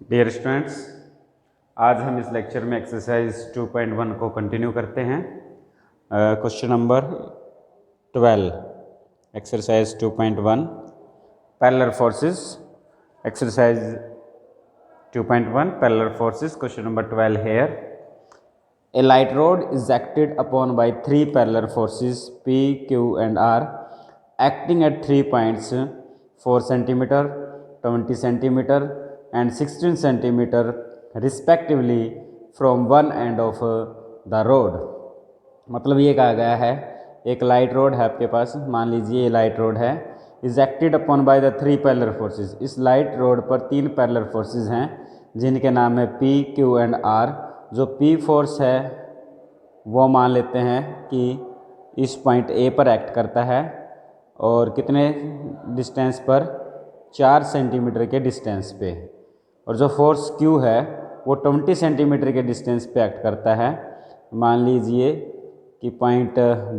Dear students, आज हम इस लेक्चर में एक्सरसाइज 2.1 को कंटिन्यू करते हैं। Question number 12, exercise 2.1 parallel forces. Exercise 2.1 parallel forces, question number 12 here. A light rod is acted upon by three parallel forces P, Q and R acting at 3 points 4 cm, 20 cm and 16 cm respectively from one end of the rod. मतलब ये कहा गया है एक light road है आपके पास, मान लीजिए ये लाइट रोड है, is acted upon by the three parallel forces. इस लाइट रोड पर तीन पैरेलल फोर्सेस हैं जिनके नाम है P, Q एंड R। जो P फोर्स है वो मान लेते हैं कि इस पॉइंट A पर एक्ट करता है और कितने डिस्टेंस पर, 4 सेंटीमीटर के डिस्टेंस पे। और जो फोर्स Q है वो 20 सेंटीमीटर के डिस्टेंस पे एक्ट करता है। मान लीजिए कि पॉइंट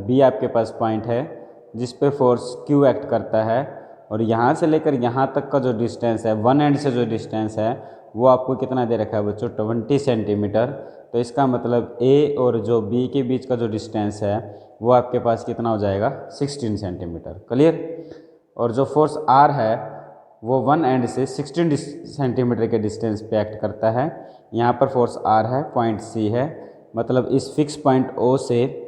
B आपके पास पॉइंट है जिस पे फोर्स Q एक्ट करता है, और यहाँ से लेकर यहाँ तक का जो डिस्टेंस है, वन एंड से जो डिस्टेंस है वो आपको कितना दे रखा है बच्चों, 20 सेंटीमीटर। तो इसका मतलब A और जो B के बीच का जो डिस्टेंस है वो आपके पास कितना हो जाएगा, 16 सेंटीमीटर। क्लियर। और जो फोर्स R है वो वन एंड से 16 सेंटीमीटर के डिस्टेंस पे एक्ट करता है। यहाँ पर फोर्स R है, पॉइंट C है, मतलब इस फिक्स पॉइंट O से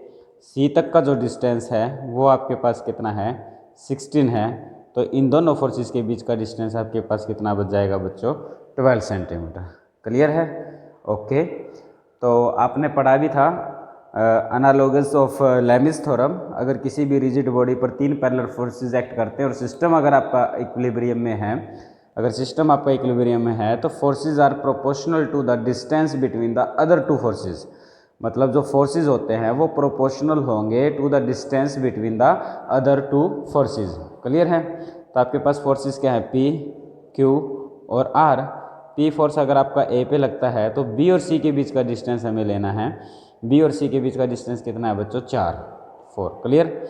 C तक का जो डिस्टेंस है वो आपके पास कितना है, 16 है। तो इन दोनों फोर्सेस के बीच का डिस्टेंस आपके पास कितना बच जाएगा बच्चों, 12 सेंटीमीटर। क्लियर है? ओके। तो आपने पढ़ा भी था एनालोगस ऑफ लेमिस थ्योरम। अगर किसी भी रिजिड बॉडी पर तीन पैरेलल फोर्सेस एक्ट करते हैं और सिस्टम अगर आपका इक्विलिब्रियम में है, अगर सिस्टम आपका इक्विलिब्रियम में है तो forces are proportional to the distance between the other two forces. मतलब जो फोर्सेस होते हैं वो प्रोपोर्शनल होंगे to the distance between the other two forces. Clear है? तो आपके पास फोर्सेस क्या है, P, Q और R। P फोर्स अगर आपका A पे लगता है तो B और C के बीच का डिस्टेंस हमें लेना है। B और C के बीच का डिस्टेंस कितना है बच्चों, 4। क्लियर।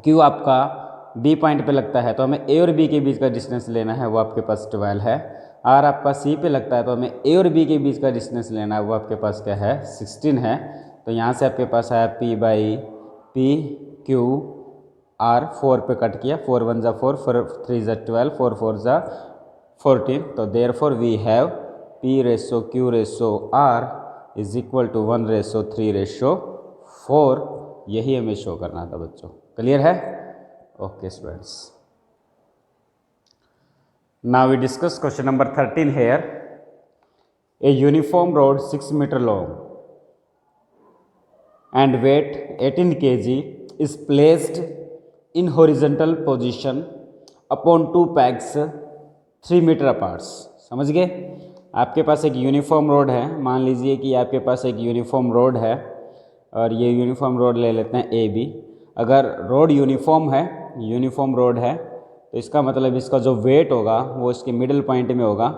Q आपका B पॉइंट पे लगता है तो हमें A और B के बीच का डिस्टेंस लेना है, वो आपके पास 12 है। R आपका C पे लगता है तो हमें A और B के बीच का डिस्टेंस लेना है, वो आपके पास क्या है, 16 है। तो यहाँ से आपके पास आया P/P Q R, 4 पे कट किया, 4 1 जा 4, 4 3 जा 12, 4 4 जा 14। तो therefore we have P/Q/R is equal to 1/3/4। यही हमें शो करना था बच्चों। क्लियर है? Okay students, now we discuss question number 13 here. A uniform rod 6 meter long and weight 18 kg is placed in horizontal position upon two pegs 3 meter apart. समझ गए? आपके पास एक यूनिफॉर्म रोड है, मान लीजिए कि आपके पास एक यूनिफॉर्म रोड है और ये यूनिफॉर्म रोड ले लेते हैं AB। अगर रोड यूनिफॉर्म है, यूनिफॉर्म रोड है, तो इसका मतलब इसका जो वेट होगा वो इसके मिडिल पॉइंट में होगा।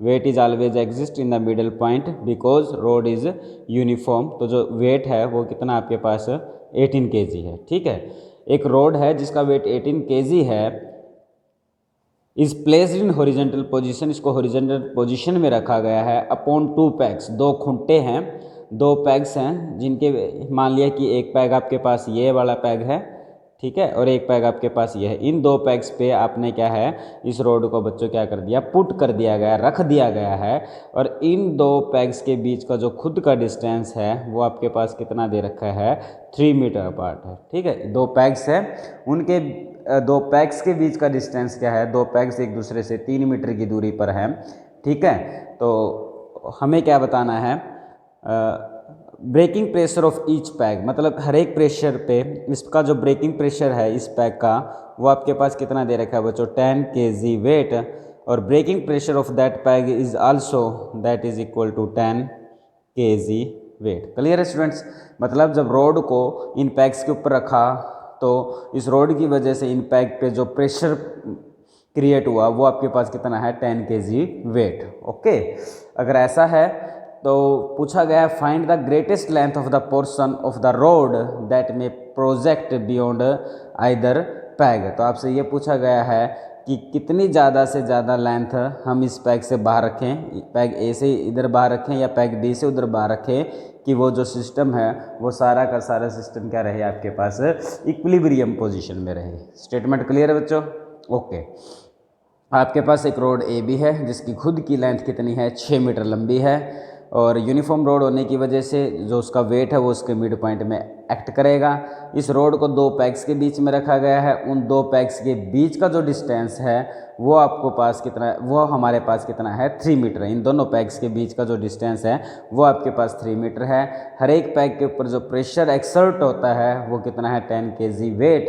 Weight is always exist in the middle point because rod is uniform. तो जो वेट है वो कितना आपके पास 18 kg है। ठीक है, एक रोड है जिसका वेट 18 kg है, is placed in horizontal position, इसको हॉरिजॉन्टल पोजीशन में रखा गया है अपॉन टू पैग्स, दो खुंटे हैं, दो पैग्स हैं जिनके, मान लिया कि एक पैग आपके पास ये वाला पैग है, ठीक है, और एक पैग आपके पास ये है। इन दो पैग्स पे आपने क्या है, इस रोड को बच्चों क्या कर दिया, पुट कर दिया गया, रख दिया गया है। और इन दो पैग्स के बीच का जो खुद का डिस्टेंस है वो आपके पास कितना दे रखा है, 3 मीटर अपार्ट है। ठीक है, दो पैग्स है, उनके दो पैग्स के बीच का डिस्टेंस क्या है, दो पैग्स एक दूसरे से 3 मीटर की दूरी पर है। ठीक है, तो हमें क्या बताना है, breaking pressure of each peg, मतलब हर एक प्रेशर पे इसका जो ब्रेकिंग प्रेशर है इस पैग का वो आपके पास कितना दे रखा है बच्चों, 10 kg वेट। और breaking pressure of that peg is also that is equal to 10 kg weight. Clear है स्टूडेंट्स? मतलब जब रोड को इन पैग्स के ऊपर रखा तो इस रोड की वजह से इन पैग पे जो प्रेशर क्रिएट हुआ वो आपके पास कितना है, 10 kg वेट। ओके, अगर ऐसा है तो पूछा गया है find the greatest length of the portion of the road that में प्रोजेक्ट बियॉन्ड आइदर पैग। तो आपसे ये पूछा गया है कि कितनी ज़्यादा से ज़्यादा लेंथ हम इस पैग से बाहर रखें, पैग ए से इधर बाहर रखें या पैग बी से उधर बाहर रखें, कि वो जो सिस्टम है वो सारा का सारा सिस्टम क्या रहे आपके पास इक्विलिब्रियम पोजीशन में रहे। स्टेटमेंट क्लियर है बच्चों? ओके। आपके पास एक रोड ए बी है जिसकी खुद की लेंथ कितनी है, 6 मीटर लंबी है, और यूनिफॉर्म रोड होने की वजह से जो उसका वेट है वो उसके मिड पॉइंट में एक्ट करेगा। इस रोड को दो पैग्स के बीच में रखा गया है। उन दो पैग्स के बीच का जो डिस्टेंस है वो आपको पास कितना है, वो हमारे पास कितना है, 3 मीटर है। इन दोनों पैग्स के बीच का जो डिस्टेंस है वो आपके पास 3 मीटर है। हर एक पैग के ऊपर जो प्रेशर एक्सर्ट होता है वो कितना है, 10 kg वेट।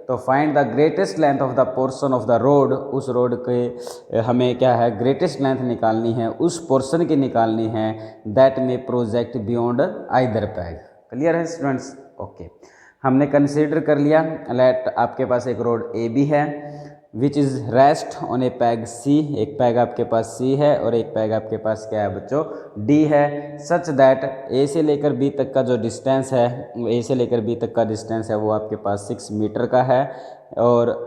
तो find the greatest length of the portion of the road, उस रोड के हमें क्या है, ग्रेटेस्ट लेंथ निकालनी है, उस पोर्शन की निकालनी है, दैट में project beyond either peg. Clear है स्टूडेंट्स? ओके। हमने कंसीडर कर लिया, लेट आपके पास एक रोड ए बी है which is rest on a peg C, एक पैग आपके पास सी है और एक पैग आपके पास क्या है बच्चों, डी है, सच दैट ए से लेकर बी तक का जो डिस्टेंस है, ए से लेकर बी तक का डिस्टेंस है वो आपके पास 6 मीटर का है, और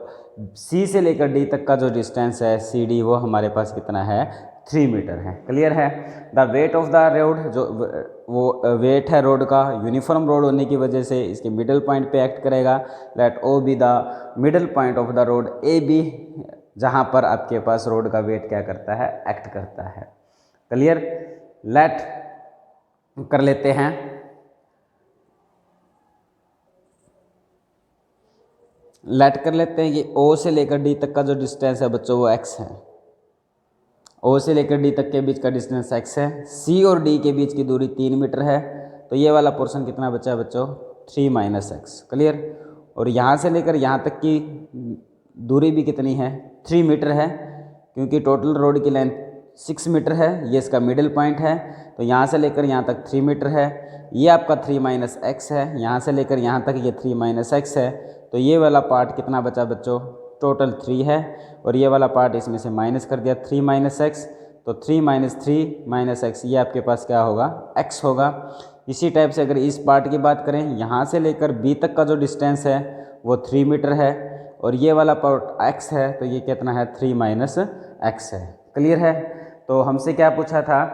सी से लेकर डी तक का जो डिस्टेंस है सी डी वो हमारे पास कितना है, 3 मीटर है। क्लियर है? The weight of the road, जो वो वेट है रोड का, यूनिफॉर्म रोड होने की वजह से इसके मिडल पॉइंट पे एक्ट करेगा। Let O B the middle point of the rod A B, जहाँ पर आपके पास रोड का वेट क्या करता है, एक्ट करता है। क्लियर? लेट कर लेते हैं, लेट कर लेते हैं कि ओ से लेकर डी तक का जो डिस्टेंस है बच्चों वो एक्स है। ओ से लेकर डी तक के बीच का डिस्टेंस एक्स है। सी और डी के बीच की दूरी 3 मीटर है। तो ये वाला पोर्शन कितना बचा है बच्चों, 3 माइनस एक्स। क्लियर? और यहाँ से लेकर यहाँ तक की दूरी भी कितनी है, 3 मीटर है, क्योंकि टोटल रोड की लेंथ 6 मीटर है, ये इसका मिडिल पॉइंट है। तो यहाँ से लेकर यहाँ तक 3 मीटर है, ये आपका 3 माइनस एक्स है, यहाँ से लेकर यहाँ तक ये 3 माइनस एक्स है। तो ये वाला पार्ट कितना बचा बच्चों, टोटल 3 है, और ये वाला पार्ट इसमें से माइनस कर दिया, 3 माइनस एक्स। तो 3 माइनस 3 माइनस एक्स, ये आपके पास क्या होगा, एक्स होगा। इसी टाइप से अगर इस पार्ट की बात करें, यहाँ से लेकर बी तक का जो डिस्टेंस है वो 3 मीटर है, और ये वाला पार्ट एक्स है, तो ये कितना है, 3 माइनस एक्स है। क्लियर है? तो हमसे क्या पूछा था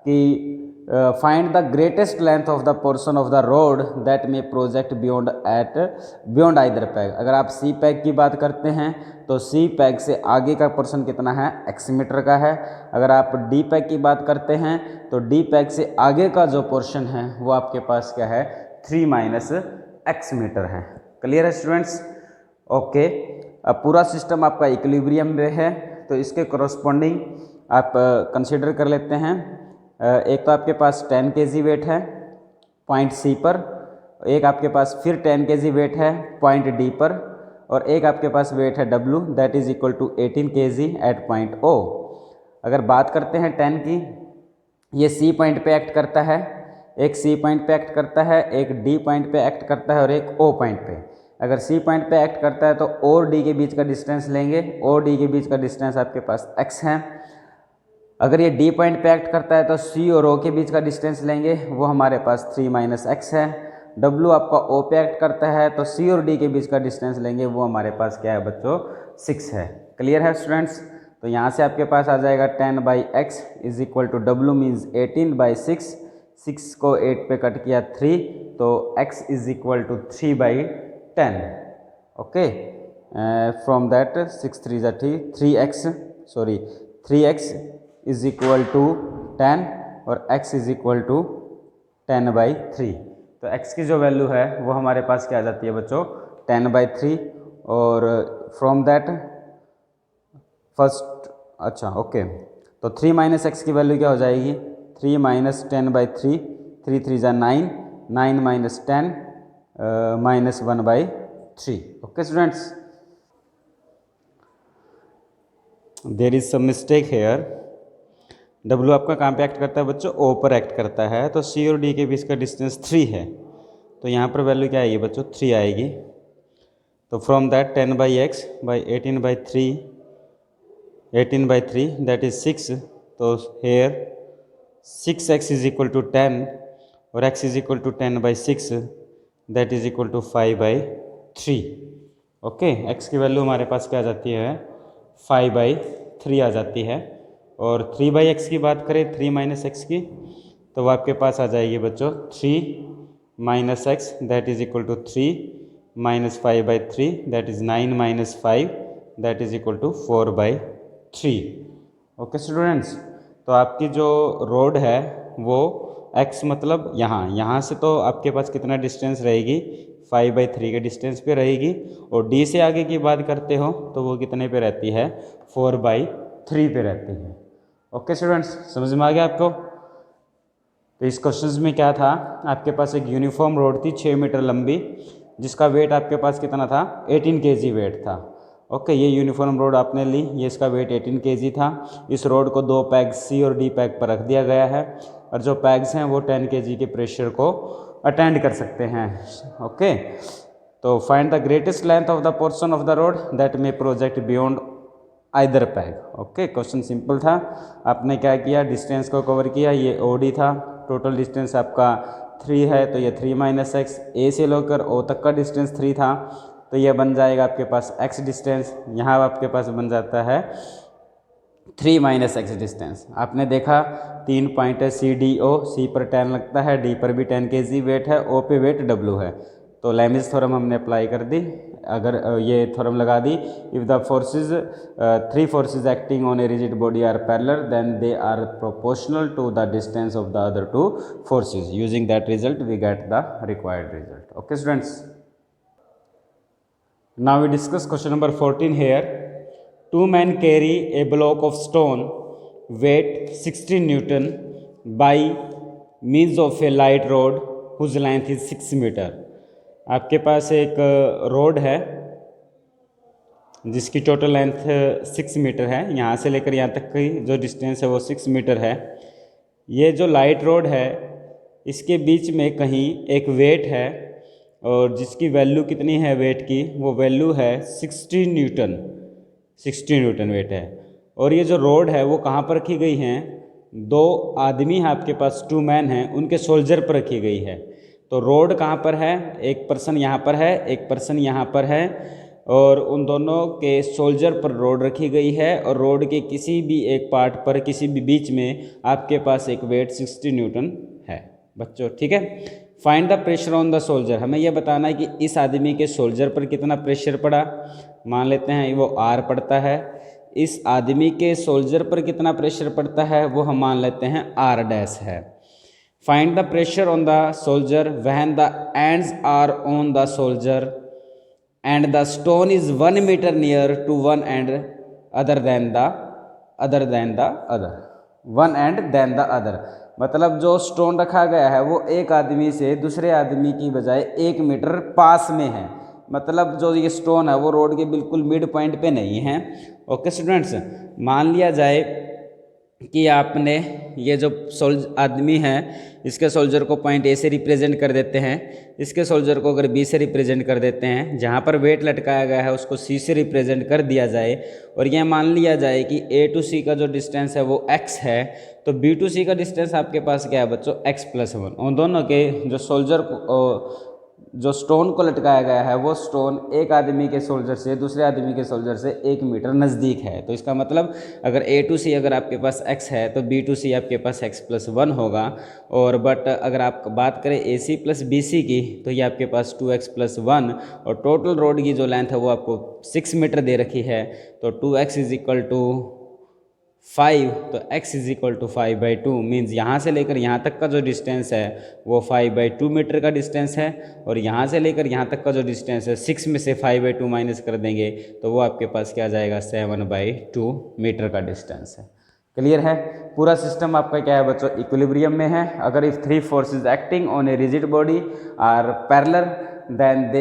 कि find the greatest length of the portion of the road that may project beyond either peg. अगर आप सी पैग की बात करते हैं तो सी पैग से आगे का पोर्शन कितना है, एक्स मीटर का है। अगर आप डी पैग की बात करते हैं तो डी पैग से आगे का जो पोर्शन है वो आपके पास क्या है, 3 माइनस एक्स मीटर है। क्लियर है स्टूडेंट्स? ओके। अब पूरा सिस्टम आपका इक्विलिब्रियम में है, तो इसके करस्पॉन्डिंग आप कंसिडर कर लेते हैं। एक तो आपके पास 10 kg वेट है पॉइंट सी पर, एक आपके पास फिर 10 kg वेट है पॉइंट डी पर, और एक आपके पास वेट है W, that is equal to 18 kg at point O। अगर बात करते हैं 10 की, ये सी पॉइंट पे एक्ट करता है, एक सी पॉइंट पे एक्ट करता है, एक डी पॉइंट पे एक्ट करता है, और एक O पॉइंट पे। अगर सी पॉइंट पे एक्ट करता है तो O और D के बीच का डिस्टेंस लेंगे, O और D के बीच का डिस्टेंस आपके पास x है। अगर ये डी पॉइंट पे एक्ट करता है तो सी और ओ के बीच का डिस्टेंस लेंगे, वो हमारे पास 3 माइनस एक्स है। डब्ल्यू आपका ओ पे एक्ट करता है तो सी और डी के बीच का डिस्टेंस लेंगे, वो हमारे पास क्या है बच्चों, 6 है। क्लियर है स्टूडेंट्स? तो यहाँ से आपके पास आ जाएगा 10 by X is equal to W means 18 by 6, 6 को 8 पे कट किया 3, तो x is equal to 3 by 10। Okay, from that 6 3 जा 3x, sorry 3x is equal to 10 और x is equal to 10 by 3। तो x की जो वैल्यू है वो हमारे पास क्या आ जाती है बच्चों, 10 बाई 3, और फ्रॉम दैट फर्स्ट, अच्छा ओके, तो 3 माइनस एक्स की वैल्यू क्या हो जाएगी, 3 माइनस 10 बाई 3, 3 3 जा 9, 9 minus 10 minus 1 by 3। Okay students, there is some mistake here. W आपका कहाँ पे एक्ट करता है बच्चों, O पर एक्ट करता है, तो C और D के बीच का डिस्टेंस 3 है, तो यहाँ पर वैल्यू क्या आएगी बच्चों, 3 आएगी। तो from that 10 by x by 18 by 3, 18 by 3 that is 6, तो hair 6x is equal to 10 और x is equal to 10 by 6 that is equal to 5 by 3। Okay, x की वैल्यू हमारे पास क्या आ जाती है, 5/3 आ जाती है। और 3/x की बात करें, 3 - x की, तो वो आपके पास आ जाएगी बच्चों 3 - x, that is equal to 3 - 5/3, that is 9 - 5, that is equal to 4/3। Okay students, तो आपकी जो रोड है वो x मतलब यहाँ से तो आपके पास कितना डिस्टेंस रहेगी, 5/3 के डिस्टेंस पे रहेगी। और d से आगे की बात करते हो तो वो कितने पे रहती है, 4/3 पे रहती है। ओके स्टूडेंट्स, समझ में आ गया आपको। तो इस क्वेश्चन में क्या था, आपके पास एक यूनिफॉर्म रोड थी 6 मीटर लंबी, जिसका वेट आपके पास कितना था, 18 kg वेट था। ओके, ये यूनिफॉर्म रोड आपने ली, ये इसका वेट 18 kg था। इस रोड को 2 पैग सी और डी पैग पर रख दिया गया है, और जो पैग्स हैं वो 10 kg के प्रेशर को अटेंड कर सकते हैं। ओके, तो find the greatest length of the portion of the road that may project beyond either peg. Okay, question simple था। आपने क्या किया, डिस्टेंस को कवर किया, ये ओडी था, टोटल डिस्टेंस आपका 3 है, तो ये 3 - x, ए से लेकर ओ तक का डिस्टेंस 3 था, तो ये बन जाएगा आपके पास x डिस्टेंस, यहाँ आपके पास बन जाता है 3 - x डिस्टेंस। आपने देखा 3 पॉइंट है CDO, C पर 10 लगता है, D पर भी 10 kg वेट है, O पे वेट W है। तो लैमिज थ्योरम हमने अप्लाई कर दी, अगर ये थ्योरम लगा दी, if the forces 3 forces acting on a rigid body are parallel then they are proportional to the distance of the other 2 forces, using that result we get the required result. Okay students, now we discuss question number 14 here. 2 men carry a block of stone weight 16 Newton by means of a light rod whose length is 6 meter. आपके पास एक road है जिसकी total length 6 metre है, यहाँ से लेकर यहाँ तक की जो डिस्टेंस है वो 6 मीटर है। ये जो लाइट रोड है इसके बीच में कहीं एक वेट है, और जिसकी वैल्यू कितनी है वेट की, वो वैल्यू है 16 न्यूटन, 16 न्यूटन वेट है। और ये जो रोड है वो कहाँ पर रखी गई है, 2 आदमी हैं आपके पास, 2 मैन हैं, उनके शोल्डर पर रखी गई है। तो रोड कहाँ पर है, एक पर्सन यहाँ पर है, एक पर्सन यहाँ पर है, और उन दोनों के शोल्डर पर रोड रखी गई है, और रोड के किसी भी एक पार्ट पर, किसी भी बीच में आपके पास एक वेट 60 न्यूटन है बच्चों, ठीक है। Find the pressure on the soldier, हमें यह बताना है कि इस आदमी के सोल्जर पर कितना प्रेशर पड़ा। मान लेते हैं वो R पड़ता है, इस आदमी के सोल्जर पर कितना प्रेशर पड़ता है वो हम मान लेते हैं R' है। Find the pressure on the shoulder when the ends are on the shoulder and the stone is 1 metre near to one end other than the other, one end than the other, मतलब जो stone रखा गया है वो एक आदमी से दूसरे आदमी की बजाय 1 मीटर पास में है, मतलब जो ये स्टोन है वो रोड के बिल्कुल मिड पॉइंट पे नहीं है। ओके स्टूडेंट्स, मान लिया जाए कि आपने ये जो आदमी है इसके सोल्जर को पॉइंट ए से रिप्रेजेंट कर देते हैं, इसके सोल्जर को अगर बी से रिप्रेजेंट कर देते हैं, जहाँ पर वेट लटकाया गया है उसको सी से रिप्रेजेंट कर दिया जाए, और यह मान लिया जाए कि ए टू सी का जो डिस्टेंस है वो x है, तो बी टू सी का डिस्टेंस आपके पास क्या है बच्चों, x+1। उन दोनों के जो सोल्जर को, जो स्टोन को लटकाया गया है वो स्टोन एक आदमी के सोल्जर से दूसरे आदमी के सोल्जर से 1 मीटर नज़दीक है। तो इसका मतलब अगर ए टू सी अगर आपके पास x है तो बी टू सी आपके पास x+1 होगा, और बट अगर आप बात करें ए सी प्लस बी सी की तो ये आपके पास 2x+1, और टोटल रोड की जो लेंथ है वो आपको 6 मीटर दे रखी है, तो 2x = 5, तो x = 5/2 मीन्स यहाँ से लेकर यहाँ तक का जो डिस्टेंस है वो 5/2 मीटर का डिस्टेंस है, और यहाँ से लेकर यहाँ तक का जो डिस्टेंस है 6 में से 5/2 माइनस कर देंगे तो वो आपके पास क्या जाएगा, 7/2 मीटर का डिस्टेंस है। क्लियर है, पूरा सिस्टम आपका क्या है बच्चों, इक्विलिब्रियम में है। अगर if 3 forces acting on a rigid body are parallel then they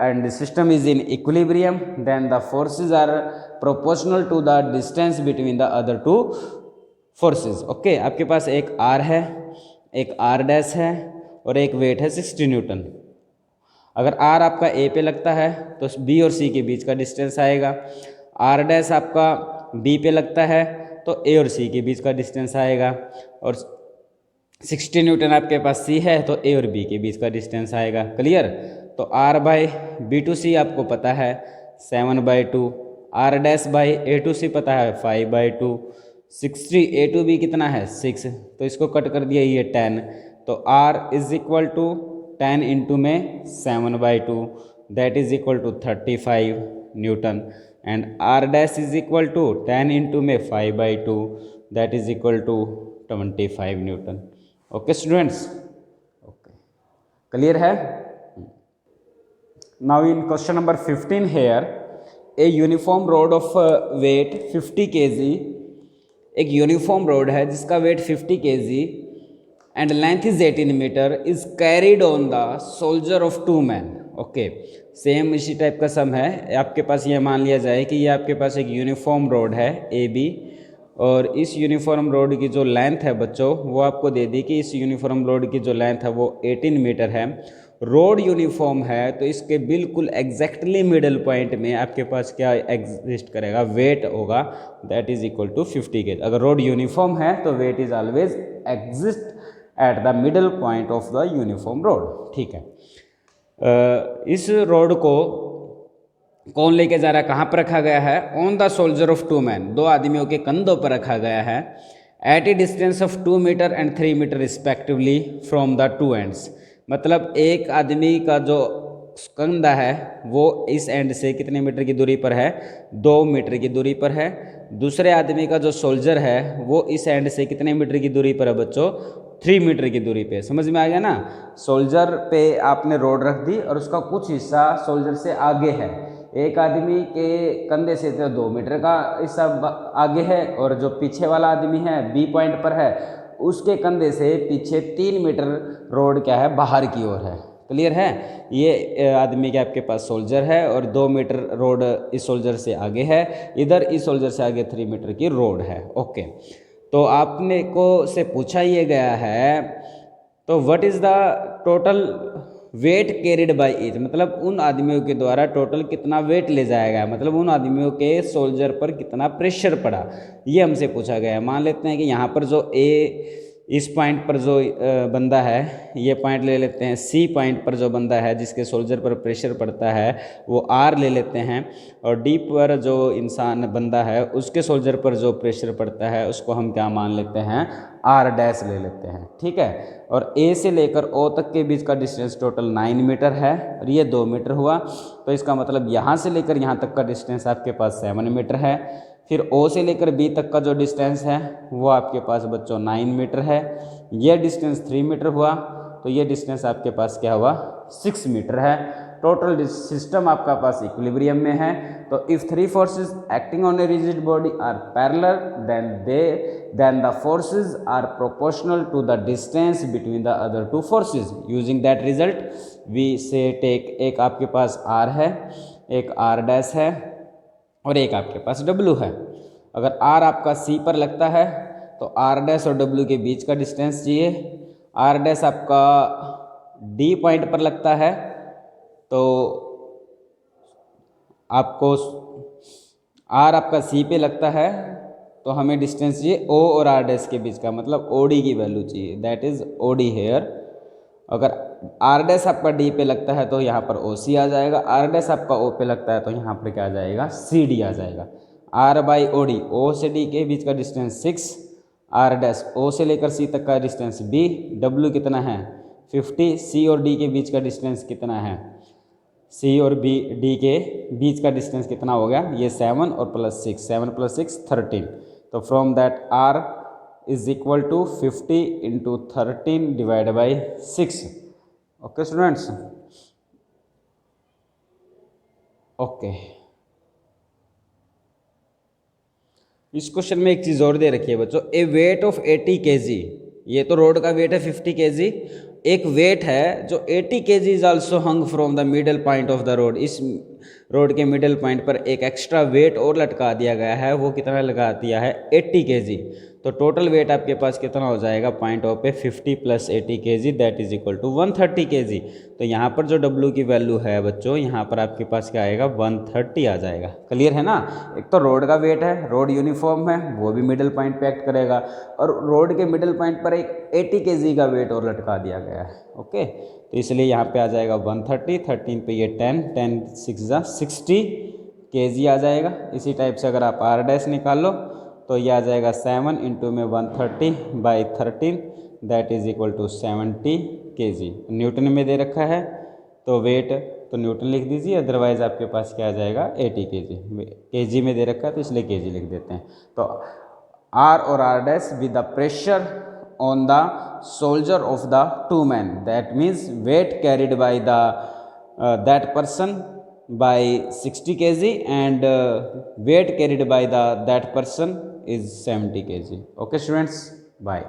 and the system is in equilibrium, then the forces are proportional to the distance between the other 2 forces। Okay, आपके पास एक R है, एक R' है, और एक wait है 60 Newton. अगर R आपका A पे लगता है तो B और C के बीच का डिस्टेंस आएगा, R' आपका B पे लगता है तो A और C के बीच का डिस्टेंस आएगा, और 60 न्यूटन आपके पास C है तो A और B के बीच का डिस्टेंस आएगा। क्लियर, तो R/B2C आपको पता है 7/2, R dash by A to C पता है 5/2, 60 ए टू बी कितना है 6, तो इसको कट कर दिया ये 10, तो R is equal to 10 into में 7/2 that is equal to 35 newton, and R dash is equal to 10 into में 5/2 that is equal to 25 newton. Okay students, okay clear है। Now in question number 15 here, a uniform rod of weight 50 kg, एक uniform rod है जिसका weight 50 kg and length is 18 metre, is carried on the shoulder of 2 man. Okay, same इसी type का सम है। आपके पास ये मान लिया जाए कि ये आपके पास एक यूनिफॉर्म रोड है ए बी, और इस यूनिफॉर्म रोड की जो लेंथ है बच्चों वो आपको दे दी कि इस यूनिफॉर्म रोड की जो लेंथ है वो 18 मीटर है। रोड यूनिफॉर्म है तो इसके बिल्कुल एग्जैक्टली मिडल पॉइंट में आपके पास क्या एग्जिस्ट करेगा, वेट होगा, that is equal to 50 kg। अगर रोड यूनिफॉर्म है तो weight is always exist at the middle point of the uniform rod. ठीक है, इस रोड को कौन लेके जा रहा है, कहाँ पर रखा गया है, on the shoulder of 2 man, 2 आदमियों के कंधों पर रखा गया है, at a distance of 2 metre and 3 metre respectively from the 2 ends. मतलब एक आदमी का जो कंधा है वो इस एंड से कितने मीटर की दूरी पर है, 2 मीटर की दूरी पर है। दूसरे आदमी का जो सोल्जर है वो इस एंड से कितने मीटर की दूरी पर है बच्चों, 3 मीटर की दूरी पे। समझ में आ गया ना। सोल्जर पे आपने रोड रख दी और उसका कुछ हिस्सा सोल्जर से आगे है। एक आदमी के कंधे से तो 2 मीटर का हिस्सा आगे है, और जो पीछे वाला आदमी है बी पॉइंट पर है उसके कंधे से पीछे 3 मीटर रोड क्या है, बाहर की ओर है। क्लियर है। ये आदमी के आपके पास सोल्जर है और 2 मीटर रोड इस सोल्जर से आगे है, इधर इस सोल्जर से आगे 3 मीटर की रोड है। ओके, तो आपने को से पूछा ये गया है, तो what is the total weight carried by each, मतलब उन आदमियों के द्वारा टोटल कितना वेट ले जाया गया, मतलब उन आदमियों के सोल्जर पर कितना प्रेशर पड़ा, ये हमसे पूछा गया है। मान लेते हैं कि यहाँ पर जो ए इस पॉइंट पर जो बंदा है, ये पॉइंट ले लेते हैं, सी पॉइंट पर जो बंदा है जिसके सोल्जर पर प्रेशर पड़ता है वो आर ले लेते हैं, और डी पर जो इंसान बंदा है उसके सोल्जर पर जो प्रेशर पड़ता है उसको हम क्या मान लेते हैं, आर डैश ले लेते हैं। ठीक है, और ए से लेकर ओ तक के बीच का डिस्टेंस टोटल 9 मीटर है और ये 2 मीटर हुआ, तो इसका मतलब यहाँ से लेकर यहाँ तक का डिस्टेंस आपके पास 7 मीटर है। फिर ओ से लेकर बी तक का जो डिस्टेंस है वो आपके पास बच्चों 9 मीटर है। ये डिस्टेंस 3 मीटर हुआ, तो ये डिस्टेंस आपके पास क्या हुआ, 6 मीटर है। टोटल सिस्टम आपका पास इक्विलिब्रियम में है। तो if 3 forces acting on a rigid body are parallel then the forces are proportional to the distance between the other 2 forces. Using that result we say take, एक आपके पास are है, एक are dash है और एक आपके पास W है। अगर R आपका C पर लगता है तो R डैश और W के बीच का डिस्टेंस चाहिए। R डैश आपका D पॉइंट पर लगता है तो आपको R आपका C पे लगता है तो हमें डिस्टेंस चाहिए O और R डैश के बीच का, मतलब OD की वैल्यू चाहिए, दैट इज़ OD हेयर। अगर आर डैश आपका डी पे लगता है तो यहाँ पर ओ सी आ जाएगा, आर डैश आपका ओ पे लगता है तो यहाँ पर क्या आ जाएगा, सी डी आ जाएगा। आर बाई ओ डी, ओ से डी के बीच का डिस्टेंस 6, आर डैश ओ से लेकर सी तक का डिस्टेंस बी, डब्ल्यू कितना है 50, सी और डी के बीच का डिस्टेंस कितना है, सी और बी डी के बीच का डिस्टेंस कितना हो गया, ये 7 और प्लस 6, 7 + 6 13। तो from that R is equal to 50 into 13 divide by 6। Okay students, okay. इस क्वेश्चन में एक चीज़ और दे रखी है बच्चों, ए वेट ऑफ 80 kg, ये तो रोड का वेट है 50 kg, एक वेट है जो 80 kg is also hung from the middle point of the road. इस रोड के मिडल पॉइंट पर एक एक्स्ट्रा वेट और लटका दिया गया है, वो कितना लगा दिया है 80 kg। तो टोटल वेट आपके पास कितना हो जाएगा पॉइंट ऑफ पे 50 + 80 kg that is equal to 130 kg। तो यहाँ पर जो W की वैल्यू है बच्चों, यहाँ पर आपके पास क्या आएगा 130 आ जाएगा। क्लियर है ना। एक तो रोड का वेट है, रोड यूनिफॉर्म है, वो भी मिडल पॉइंट पे एक्ट करेगा, और रोड के मिडल पॉइंट पर एक 80 kg का वेट और लटका दिया गया है। ओके, तो इसलिए यहाँ पे आ जाएगा 130, 13 पे ये 10, 10 6 = 60 केजी आ जाएगा। इसी टाइप से अगर आप आर डैश निकाल लो तो ये आ जाएगा 7 इंटू में 130/13 that is equal to 70 kg. Newton में दे रखा है तो वेट तो न्यूटन लिख दीजिए, अदरवाइज आपके पास क्या आ जाएगा 80 केजी। केजी में दे रखा है तो इसलिए केजी लिख देते हैं। तो आर और R dash with the pressure on the shoulder of the two men, that means weight carried by the that person by 60 kg and weight carried by the that person is 70 kg. Okay students, bye.